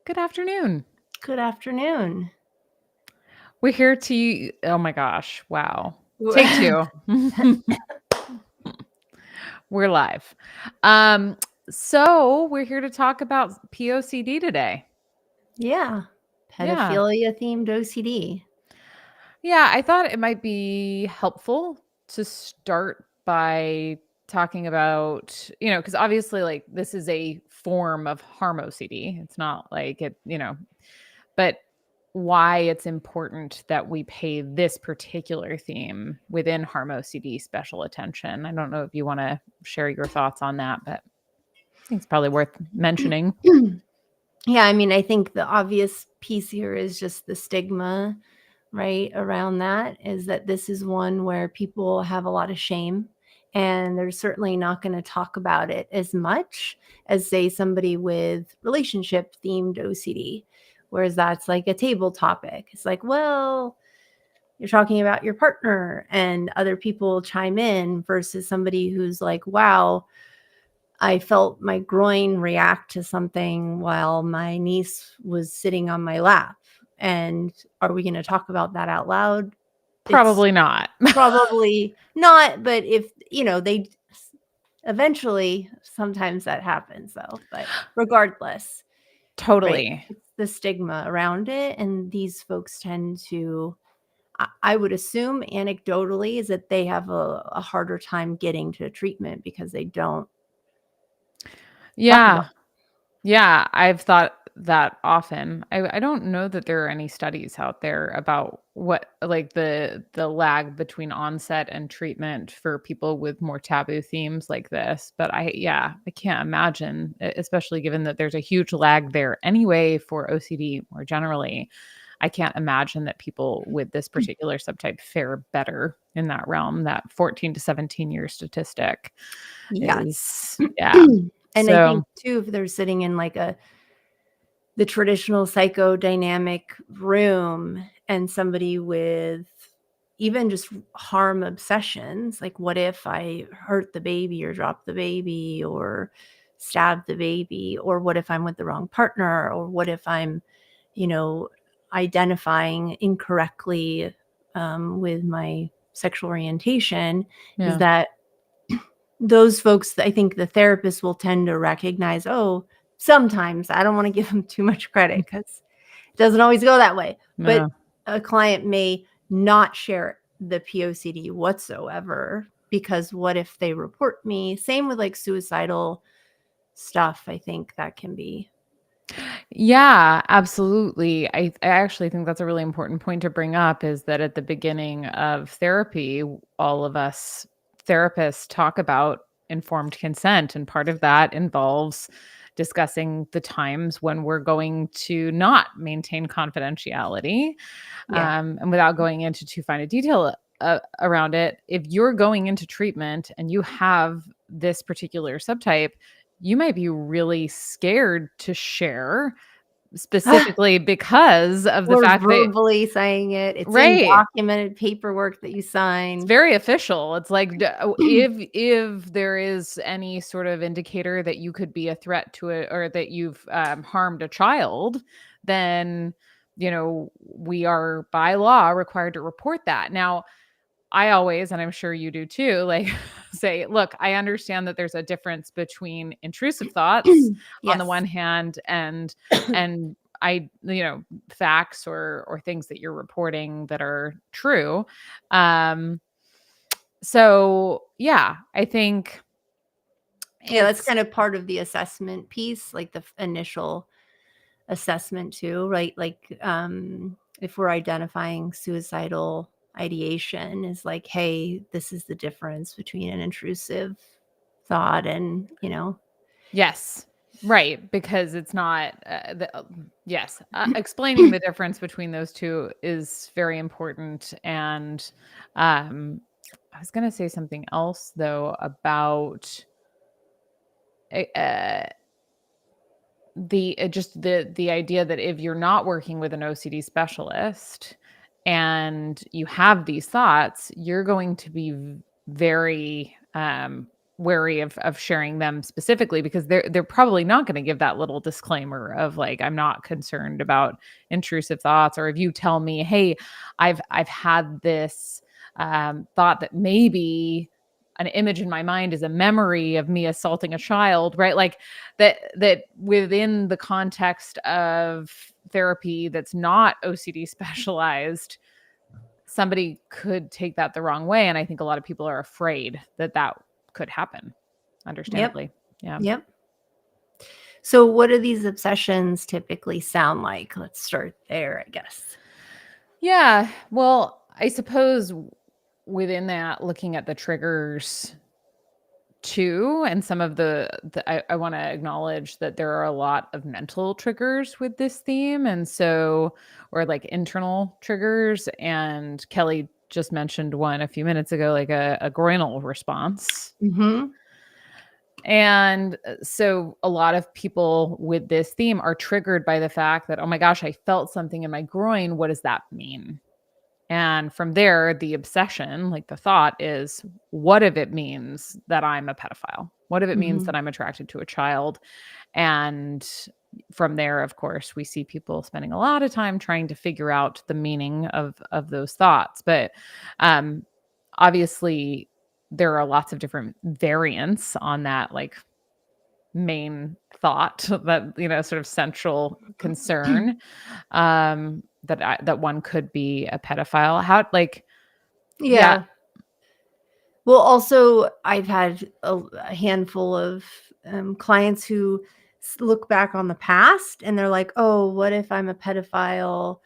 Good afternoon. Good afternoon. We're here to, oh my gosh, wow. Take two. We're live. So we're here to talk about POCD today. Yeah. Yeah. Pedophilia-themed OCD. Yeah, I thought it might be helpful to start by talking about, because obviously, like, this is a form of harm OCD. It's not like but why it's important that we pay this particular theme within harm OCD special attention. I don't know if you want to share your thoughts on that, but I think it's probably worth mentioning. Yeah, I think the obvious piece here is just the stigma, right, around that, is that this is one where people have a lot of shame, and they're certainly not going to talk about it as much as, say, somebody with relationship-themed OCD, whereas that's like a table topic. It's like, well, you're talking about your partner and other people chime in versus somebody who's like, wow, I felt my groin react to something while my niece was sitting on my lap. And are we going to talk about that out loud? It's Probably not. probably not, but if, they eventually, sometimes that happens though, but regardless, right? Totally. It's the stigma around it. And these folks tend to, I would assume anecdotally, is that they have a harder time getting to treatment because they don't talk about Yeah. Yeah. I've thought that often. I don't know that there are any studies out there about what, like, the lag between onset and treatment for people with more taboo themes like this. But I can't imagine, especially given that there's a huge lag there anyway for OCD more generally. I can't imagine that people with this particular subtype fare better in that realm. That 14 to 17 year statistic Yes. is, yeah. And I So, think too, if they're sitting in like the traditional psychodynamic room and somebody with even just harm obsessions, like what if I hurt the baby or drop the baby or stab the baby, or what if I'm with the wrong partner, or what if I'm, you know, identifying incorrectly with my sexual orientation, is yeah. that those folks, I think the therapist will tend to recognize, oh, sometimes I don't want to give them too much credit because it doesn't always go that way. But No. a client may not share the POCD whatsoever because what if they report me? Same with like suicidal stuff. I think that can be. Yeah, absolutely. I actually think that's a really important point to bring up, is that at the beginning of therapy, all of us therapists talk about informed consent. And part of that involves discussing the times when we're going to not maintain confidentiality. Yeah. And without going into too fine a detail around it, if you're going into treatment and you have this particular subtype, you might be really scared to share, specifically because of the We're fact that, verbally saying it. It's in right, documented paperwork that you it's sign. very official. It's like, if there is any sort of indicator that you could be a threat to it, or that you've harmed a child, then we are by law required to report that. Now, I always, and I'm sure you do too, like, say, look, I understand that there's a difference between intrusive thoughts on the Yes. one hand and facts or things that you're reporting that are true. Um so yeah, I think Yeah, that's it's kind of part of the assessment piece, like the initial assessment too, right? Like if we're identifying suicidal ideation, is like, hey, this is the difference between an intrusive thought and, yes. Right, because it's not yes, explaining the difference between those two is very important. And I was going to say something else though about uh, the idea that if you're not working with an OCD specialist and you have these thoughts, you're going to be very wary of sharing them specifically, because they're probably not going to give that little disclaimer of like, I'm not concerned about intrusive thoughts. Or if you tell me, hey, I've had this thought that maybe an image in my mind is a memory of me assaulting a child, right? Like that within the context of therapy that's not OCD specialized, somebody could take that the wrong way. And I think a lot of people are afraid that that could happen, Yep. understandably. Yeah. Yep. So what do these obsessions typically sound like? Let's start there, I guess. Yeah. Well, I suppose within that, looking at the triggers too, and some of I want to acknowledge that there are a lot of mental triggers with this theme. And so, or like internal triggers. And Kelley just mentioned one a few minutes ago, like a groinal response. Mhm. And so a lot of people with this theme are triggered by the fact that, oh my gosh, I felt something in my groin. What does that mean? And from there, the obsession, like the thought is, what if it means that I'm a pedophile? What if it means that Mhm. I'm attracted to a child? And from there, of course, we see people spending a lot of time trying to figure out the meaning of those thoughts. But um, obviously, there are lots of different variants on that, like main thought, that sort of central concern, that one could be a pedophile. How, like, yeah, Yeah. Well, also, I've had a handful of clients who look back on the past and they're like, oh, what if I'm a pedophile,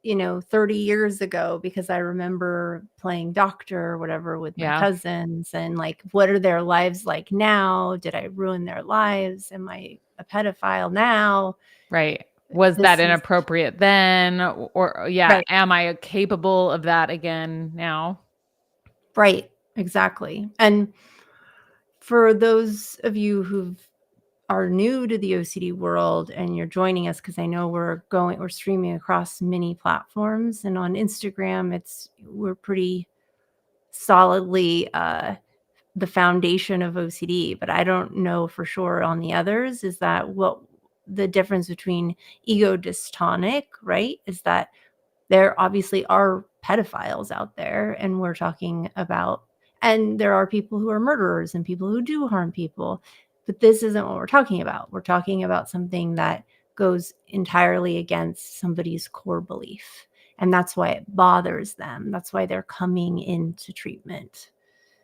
30 years ago, because I remember playing doctor or whatever with my yeah, cousins, and like, what are their lives like now? Did I ruin their lives? Am I a pedophile now? right. Was that This is inappropriate then? Or yeah, right. am I capable of that again now? Right. Exactly. And for those of you who are new to the OCD world and you're joining us, because I know we're streaming across many platforms, and on Instagram we're pretty solidly the foundation of OCD, but I don't know for sure on the others. Is that what the difference between ego dystonic, right? Is that there obviously are pedophiles out there, and we're talking about, and there are people who are murderers and people who do harm people, but this isn't what we're talking about. We're talking about something that goes entirely against somebody's core belief, and that's why it bothers them. That's why they're coming into treatment.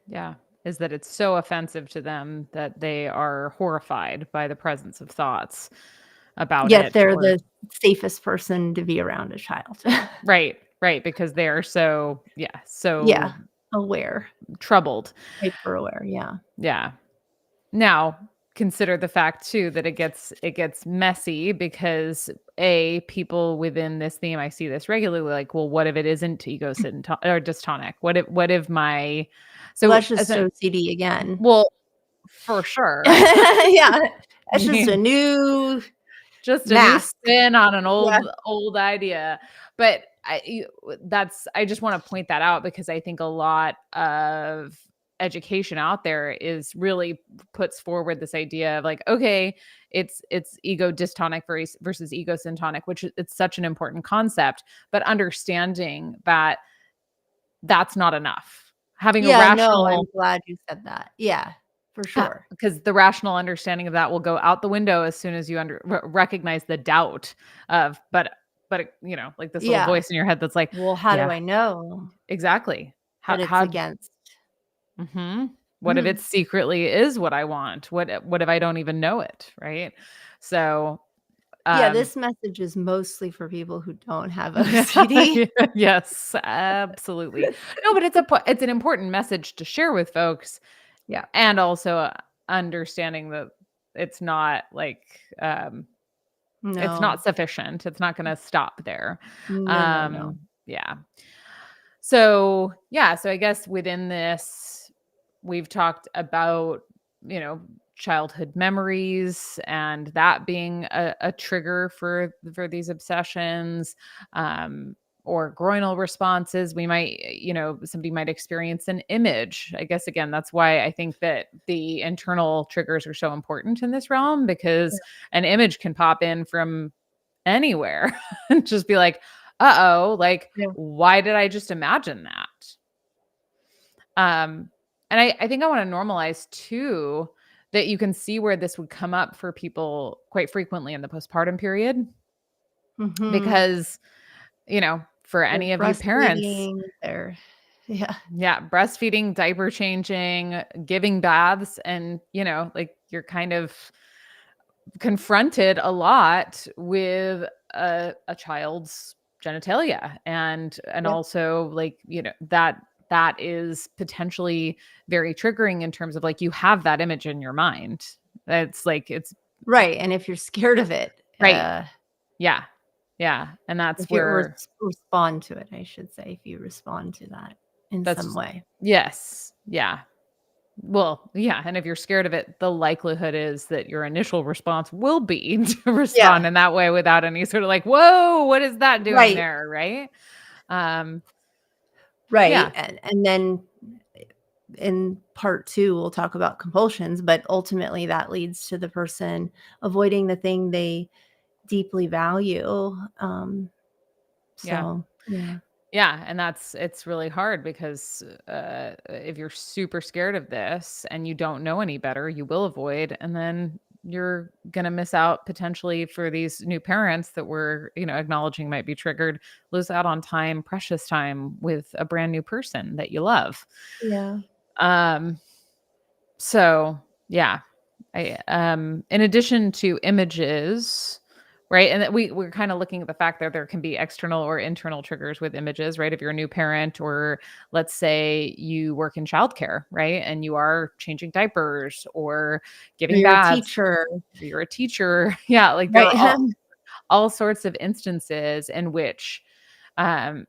Yeah. Is that it's so offensive to them that they are horrified by the presence of thoughts about Yet it, they're or the safest person to be around a child. right, right, because they are so, yeah, so Yeah, aware, troubled. hyper aware, yeah. Yeah. Now, consider the fact too that it gets messy, because people within this theme, I see this regularly, like, well, what if it isn't or dystonic? What if my Well, so that's as just a OCD again. well, for sure. Yeah, I that's just a mean, new just a new mask. spin on an Yeah. old idea. But I just want to point that out, because I think a lot of education out there is really puts forward this idea of like, okay, it's ego dystonic versus ego syntonic, which it's such an important concept, but understanding that that's not enough. Having a Yeah, no, I'm rational glad you said that. Yeah, for sure. because the rational understanding of that will go out the window as soon as you recognize the doubt of, but like this little Yeah. voice in your head that's like, Well, how do yeah, I know exactly. that it's How against mhm. What if Mhm. it secretly is what I want? What if I don't even know it, right? So, Yeah, um this message is mostly for people who don't have yeah, OCD. yes, absolutely. No, but it's an important message to share with folks, Yeah. and also understanding that it's not like, it's not No. sufficient. It's not gonna stop there. No, no, no. Yeah. So, yeah, so I guess within this, we've talked about, you know, childhood memories and that being a trigger for these obsessions. or groinal responses. We might, somebody might experience an image. I guess, again, that's why I think that the internal triggers are so important in this realm, because an image can pop in from anywhere and just be like, uh-oh, like, Yeah. why did I just imagine that? And I think I want to normalize too that you can see where this would come up for people quite frequently in the postpartum period, Mhm. because, for They're any of you parents, breastfeeding, they're yeah. yeah, breastfeeding, diaper changing, giving baths, and, like, you're kind of confronted a lot with a child's genitalia, and Yep. also, like, that is potentially very triggering in terms of, like, you have that image in your mind. It's like, it's Right, and if you're scared of it, right. Yeah. Yeah. And that's if you where respond to it, I should say, if you respond to that in some that's way. yes. Yeah. Well, yeah, and if you're scared of it, the likelihood is that your initial response will be to respond Yeah, in that way without any sort of, like, "Whoa, what is that doing right, there?" Right? Um, right, yeah, and then in part 2, we'll talk about compulsions, but ultimately that leads to the person avoiding the thing they deeply value, yeah, so, yeah. yeah, and it's really hard because, if you're super scared of this and you don't know any better, you will avoid, and then you're gonna miss out potentially for these new parents that we're, acknowledging might be triggered, lose out on time, precious time with a brand new person that you love. Yeah, Um, so yeah, in addition to images, right? And that we're kind of looking at the fact that there can be external or internal triggers with images, right? If you're a new parent, or let's say you work in childcare, right? And you are changing diapers or or giving you're a baths, teacher, you're a teacher. Yeah, like, there right? are all sorts of instances in which um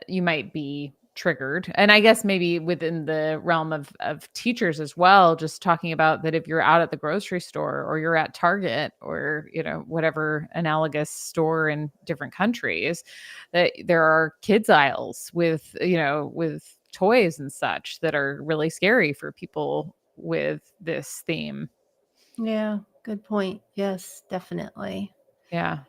you might be triggered. And I guess maybe within the realm of teachers as well, just talking about that, if you're out at the grocery store or you're at Target, or, whatever analogous store in different countries, that there are kids aisles with toys and such that are really scary for people with this theme. Yeah, good point. Yes, definitely. Yeah,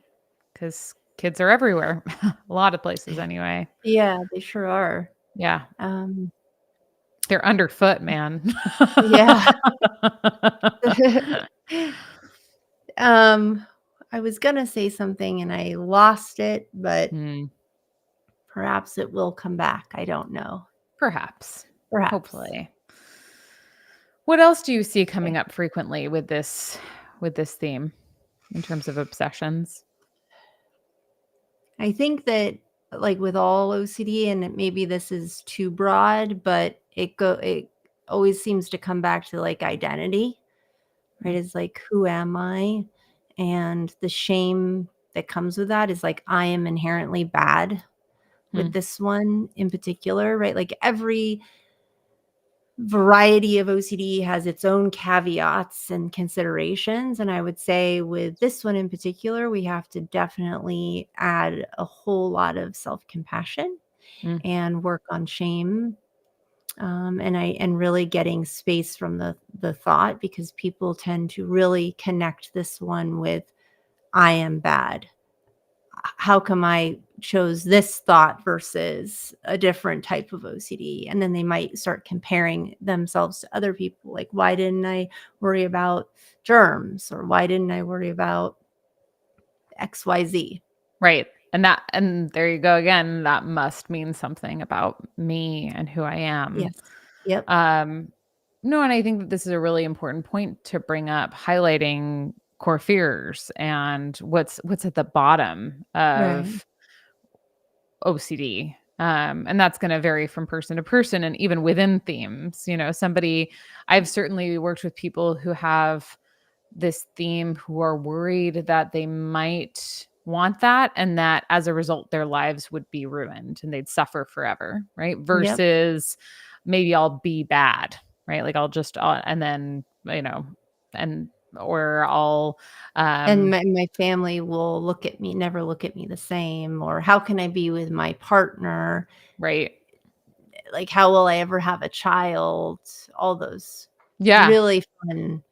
because kids are everywhere. A lot of places anyway. Yeah, they sure are. Yeah. Um, They're underfoot, man. yeah. Um, I was gonna say something and I lost it, but Hmm, perhaps it will come back. I don't know. perhaps. Perhaps. Hopefully. What else do you see Okay. coming up frequently with this theme in terms of obsessions? I think that like with all OCD, and maybe this is too broad, but it always seems to come back to like identity, right? Mm, It's like, who am I? And the shame that comes with that is like, I am inherently bad with mm, this one in particular, right? Like every variety of OCD has its own caveats and considerations. And I would say with this one in particular, we have to definitely add a whole lot of self compassion mm, and work on shame. And really getting space from the thought, because people tend to really connect this one with I am bad. How come I chose this thought versus a different type of OCD? And then they might start comparing themselves to other people. Like, why didn't I worry about germs? Or why didn't I worry about XYZ? right. And there you go again. That must mean something about me and who I am. Yes. Yep. Um, no, and I think that this is a really important point to bring up, highlighting core fears and what's at the bottom Right. of OCD. And that's going to vary from person to person and even within themes. I've certainly worked with people who have this theme, who are worried that they might want that, and that as a result their lives would be ruined and they'd suffer forever, right? Yep. Versus, maybe I'll be bad, right? Like, and then, and or I'll, And my family will never look at me the same, or how can I be with my partner? right. Like, how will I ever have a child? All those Yeah. really fun,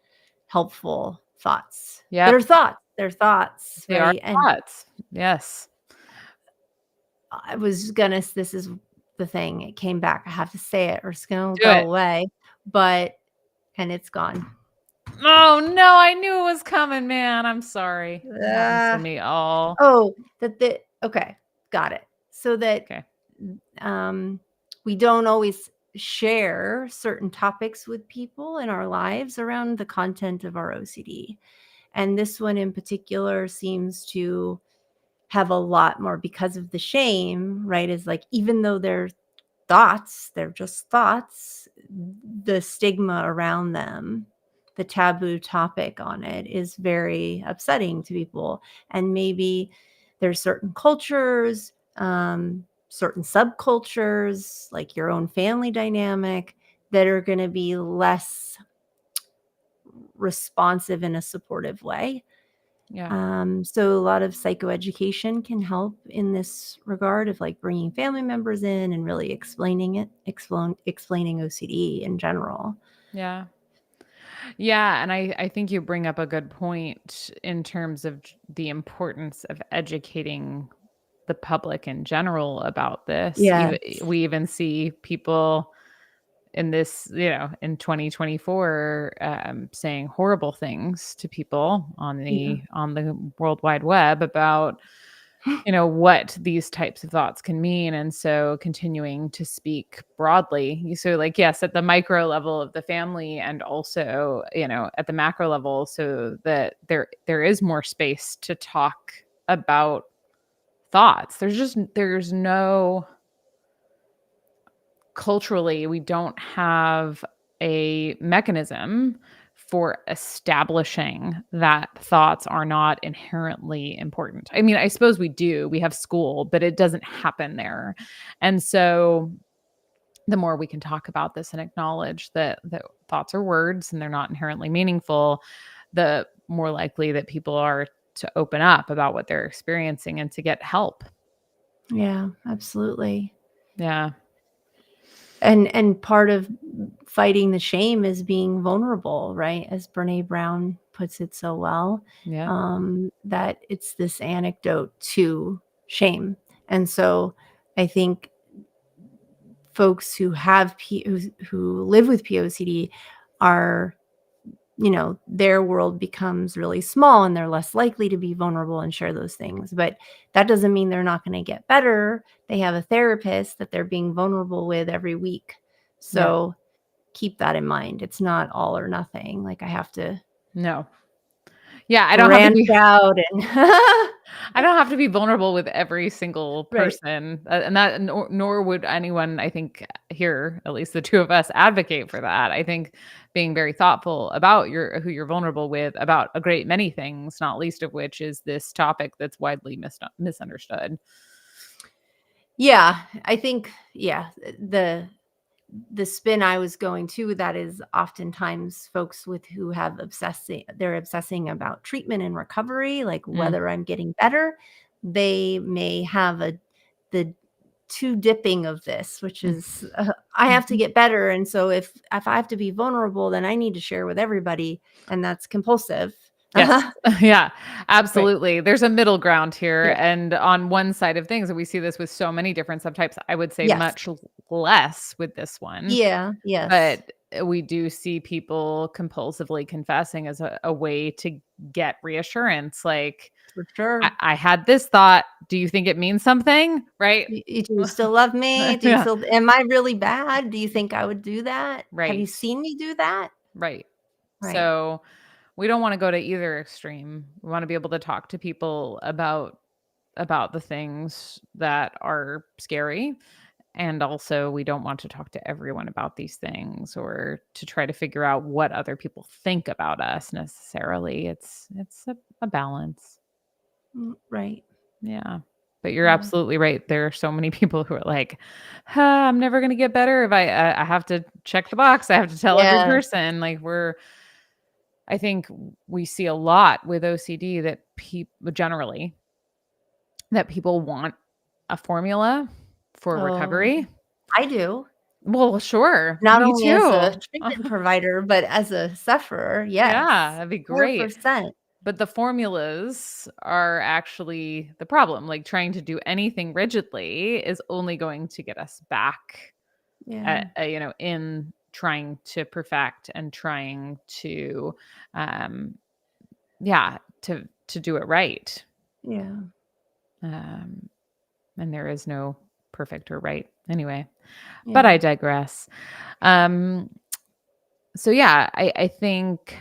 helpful thoughts. Yep. They're thoughts, They are right? And thoughts. Yes. this is the thing, it came back. I have to say it or it's gonna Do go it. away, and it's gone. Oh, no, I knew it was coming, man. I'm sorry. It happens to Ah. me all. Oh, okay, got it. So that, Okay. um, we don't always share certain topics with people in our lives around the content of our OCD. And this one in particular seems to have a lot more because of the shame, right? Is like, even though they're thoughts, they're just thoughts, the stigma around them, the taboo topic on it is very upsetting to people. And maybe there's certain cultures, certain subcultures, like your own family dynamic, that are going to be less responsive in a supportive way. Yeah. So a lot of psychoeducation can help in this regard of like bringing family members in and really explaining OCD in general. Yeah. Yeah, and I think you bring up a good point in terms of the importance of educating the public in general about this. Yes. Even we even see people in this, in 2024, saying horrible things to people Yeah. on the World Wide Web about what these types of thoughts can mean. And so continuing to speak broadly. So like, yes, at the micro level of the family and also, at the macro level, so that there is more space to talk about thoughts. There's no culturally, we don't have a mechanism for establishing that thoughts are not inherently important. I mean, I suppose we do. We have school, but it doesn't happen there. And so the more we can talk about this and acknowledge that thoughts are words and they're not inherently meaningful, the more likely that people are to open up about what they're experiencing and to get help. Yeah, absolutely. Yeah. And part of fighting the shame is being vulnerable, right? As Brene Brown puts it so well, Yeah. that it's this anecdote to shame. And so I think folks who who live with POCD are, their world becomes really small and they're less likely to be vulnerable and share those things. But that doesn't mean they're not going to get better. They have a therapist that they're being vulnerable with every week. Yeah. So keep that in mind. It's not all or nothing. Like, I have to No. Yeah, branch out and I don't have to be vulnerable with every single right. person, and that nor would anyone, I think, here, at least the 2 of us, advocate for that. I think being very thoughtful about who you're vulnerable with about a great many things, not least of which is this topic that's widely misunderstood. Yeah, I think, the spin I was going to with that is oftentimes folks with who have they're obsessing about treatment and recovery, like Mm, whether I'm getting better. They may have the two dipping of this, which mm, is, I have to mhm. get better. And so if I have to be vulnerable, then I need to share with everybody. And that's compulsive. Yes. Yeah, Right. absolutely. There's a middle ground here, Yeah. and on one side of things, and we see this with so many different subtypes, I would say Yes. much less with this one. Yeah. Yes. But, we do see people compulsively confessing as a way to get reassurance, like, For "I sure. I had this thought. Do you think it means something?" Right? Do you still love me? Do you Yeah, feel am I really bad? Do you think I would do that? Have you right, seen me do that? right. Right. So, we don't wanna go to either extreme. We wanna be able to talk to people about the things that are scary, and also we don't want to talk to everyone about these things or to try to figure out what other people think about us necessarily. It's a balance. Right. Yeah. But you're Yeah. absolutely right. There are so many people who are like, huh, I'm never going to get better if I have to check the box. I have to tell every Yes. person like I think we see a lot with OCD that generally that people want a formula for Oh, recovery. I do. Well, sure. Not Me only as a too. treatment provider, but as a sufferer, Yeah, yes, that'd be great. 100%. But the formulas are actually the problem. Like trying to do anything rigidly is only going to get us back Yeah, in trying to perfect and trying to, um, yeah, to do it right. yeah, Um, and there is no perfect or right anyway, but yeah, I digress. Um, so yeah, I think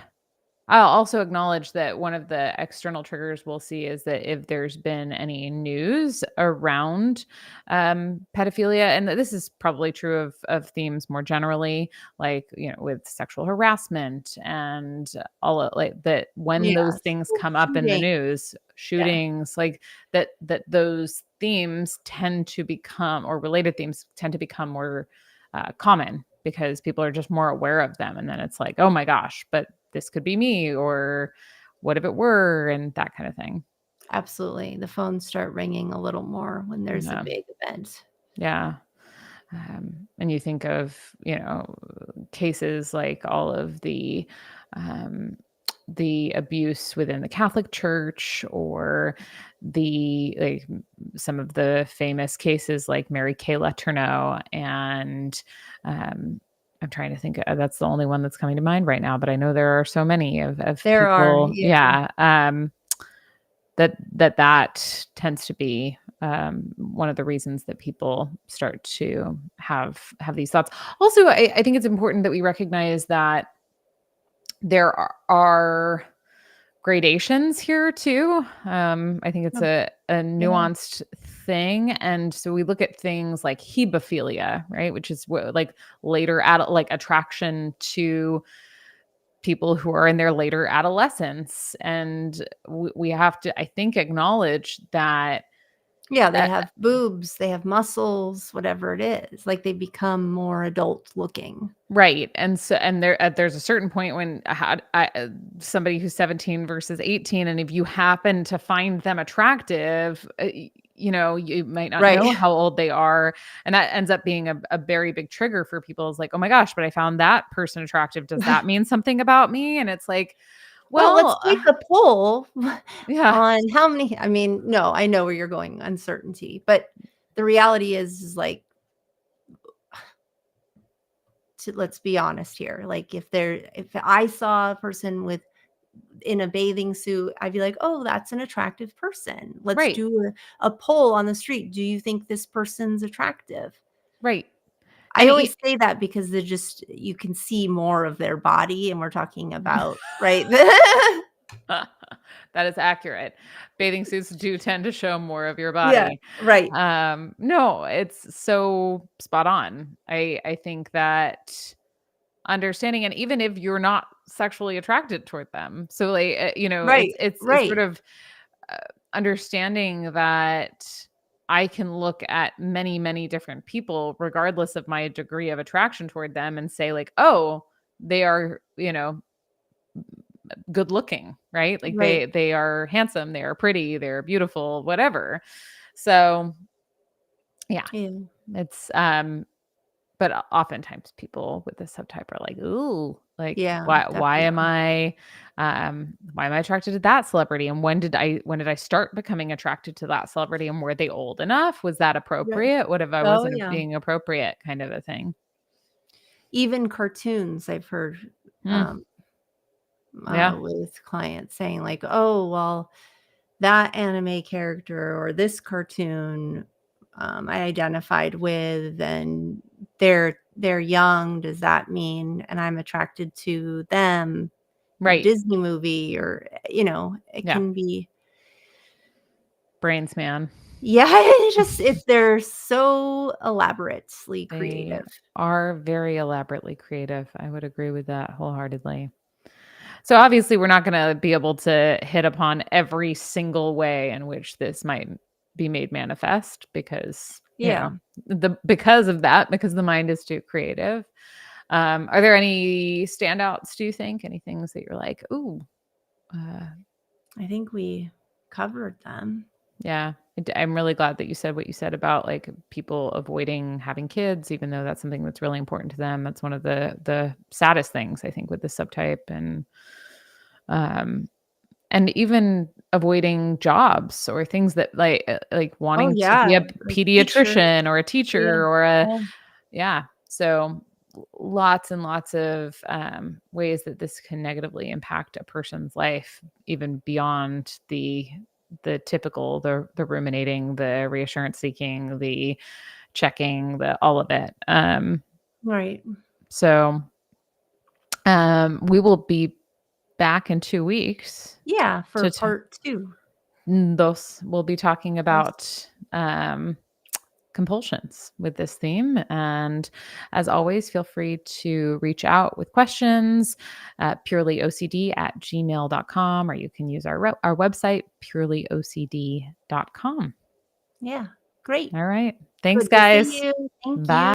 I'll also acknowledge that one of the external triggers we'll see is that if there's been any news around pedophilia, and this is probably true of themes more generally, like with sexual harassment and all of, like that, when yeah, those things school come up in the shooting, news, yeah, shootings, like that those themes tend to become, or related themes tend to become more common because people are just more aware of them, and then it's like, oh my gosh, but this could be me, or what if it were, and that kind of thing. absolutely. The phones start ringing a little more when there's a Yeah. big event. Yeah. And you think of, cases like all of um, the abuse within the Catholic Church, or some of the famous cases like Mary Kay Letourneau, and um, I'm trying to think. That's the only one that's coming to mind right now, but I know there are so many of There are, people. yeah, Yeah, that tends to be one of the reasons that people start to have these thoughts. Also, I think it's important that we recognize that there are gradations here too. I think it's oh, a yeah, nuanced thing, and so we look at things like hebephilia, right, which is like later adult, like attraction to people who are in their later adolescence, and we have to, I think, acknowledge that. yeah, they uh, have boobs, they have muscles, whatever it is, like, they become more adult looking. Right, and so, and there's a certain point when somebody who's 17 versus 18, and if you happen to find them attractive, you might not Right. know how old they are, and that ends up being a very big trigger for people. Is like, oh my gosh, but I found that person attractive. Does that mean something about me? And it's like, Well, let's well, take a poll yeah, on how many I mean, no, I know where you're going, uncertainty, but the reality is, like, let's be honest here, like, if I saw a person with in a bathing suit, I'd be like, "Oh, that's an attractive person. Let's right, do a poll on the street. Do you think this person's attractive?" right, I and always say that because they're just you can see more of their body, and we're talking about right? that is accurate. Bathing suits do tend to show more of your Yeah, body. right, No, it's so spot on. I think that understanding, and even if you're not sexually attracted toward them, so like, right, it's sort right, of uh, understanding that I can look at many different people regardless of my degree of attraction toward them and say like, oh, they are, good looking, right? Like right. they are handsome, they are pretty, they're beautiful, whatever. So, yeah, Yeah, it's but oftentimes people with this subtype are like, "Ooh, like yeah, why definitely. why am I attracted to that celebrity, and when did I start becoming attracted to that celebrity, and were they old enough? Was that Right. appropriate? What if I Oh, wasn't yeah. being appropriate?" kind of a thing. Even cartoons, I've heard, Mm, um, yeah, with clients saying like, "Oh, well, that anime character or this cartoon, I identified with, and they're young. Does that mean and I'm attracted to them, or right. Disney movie," or, it Yeah, can be brains, man. yeah, they're so elaborately They creative. are very elaborately creative. I would agree with that wholeheartedly. So obviously, we're not going to be able to hit upon every single way in which this might be made manifest because, Yeah. because of that, because the mind is too creative. Are there any standouts, do you think? Any things that you're like, ooh, I think we covered them. yeah, I'm really glad that you said what you said about like people avoiding having kids, even though that's something that's really important to them. That's one of the saddest things I think with this subtype, um, and even avoiding jobs or things that like Oh, wanting to yeah, be a like teacher. pediatrician or a Yeah, teacher or a yeah, yeah. So lots and lots of ways that this can negatively impact a person's life, even beyond the typical, the ruminating, the reassurance seeking, the checking, the all of it. right. So we will be back in 2 weeks Yeah, for to talk. part 2. Those we'll be talking Yes. about compulsions with this theme. And as always, feel free to reach out with questions at purelyocd@gmail.com, or you can use our website, purelyocd.com. Yeah, great. All right. Thanks, Good to see guys. you. Thank Bye. you.